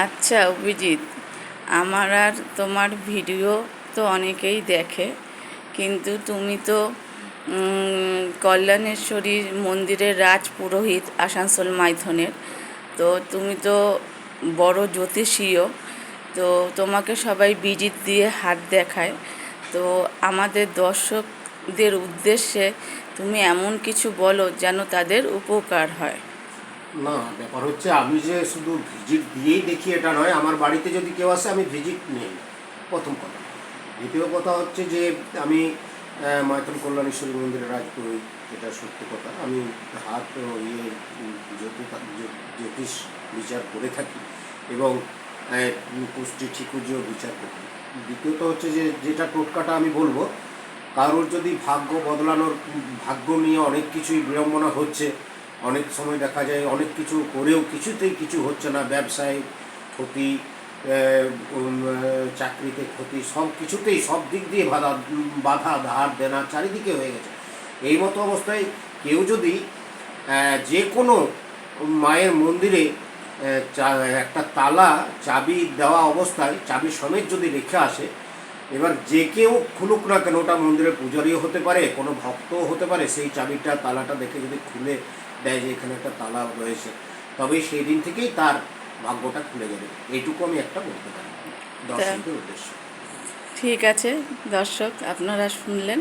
আচ্ছা অভিজিৎ, আমার আর তোমার ভিডিও তো অনেকেই দেখে, কিন্তু তুমি তো কল্যাণেশ্বরী মন্দিরের রাজপুরোহিত আসানসোল মাইথনের। তো তুমি তো বড় জ্যোতিষীও, তো তোমাকে সবাই বিজিত দিয়ে হাত দেখায়। তো আমাদের দর্শকদের উদ্দেশ্যে তুমি এমন কিছু বলো যেন তাদের উপকার হয়। না, ব্যাপার হচ্ছে আমি যে শুধু ভিজিট দিয়েই দেখি এটা নয়। আমার বাড়িতে যদি কেউ আসে আমি ভিজিট নেই, প্রথম কথা। দ্বিতীয় কথা হচ্ছে যে আমি মাইথন কল্যাণেশ্বরী মন্দিরের রাজপুরোহিত, যেটা সত্যি কথা। আমি হাত জ্যোতিষ বিচার করে থাকি এবং পুষ্টি ঠিকুজিও বিচার করি। দ্বিতীয়ত হচ্ছে যে যেটা টোটকাটা আমি বলবো, কারোর যদি ভাগ্য বদলানোর, ভাগ্য নিয়ে অনেক কিছুই বিড়ম্বনা হচ্ছে, অনেক সময় দেখা যায় অনেক কিছু করেও কিছুতেই কিছু হচ্ছে না, ব্যবসায় ক্ষতি, চাকরিতে ক্ষতি, সব কিছুতেই সব দিক দিয়ে বাধা ধার দেনা চারিদিকে হয়ে গেছে। এই মতো অবস্থায় কেউ যদি যে কোনো মায়ের মন্দিরে একটা তালা চাবি দেওয়া অবস্থায় চাবি সমেত যদি রেখে আসে, এবার যে কেউ খুলুক না কেন, ওটা মন্দিরের পূজারীও হতে পারে, কোনো ভক্তও হতে পারে, সেই চাবিটা তালাটা দেখে যদি খুলে দেয় যে এখানে একটা তালা রয়েছে, তবে সেই দিন থেকেই তার ভাগ্যটা খুলে যাবে। এইটুকু আমি একটা বলতে পারি তা দর্শকদের উদ্দেশ্যে। ঠিক আছে দর্শক, আপনারা শুনলেন।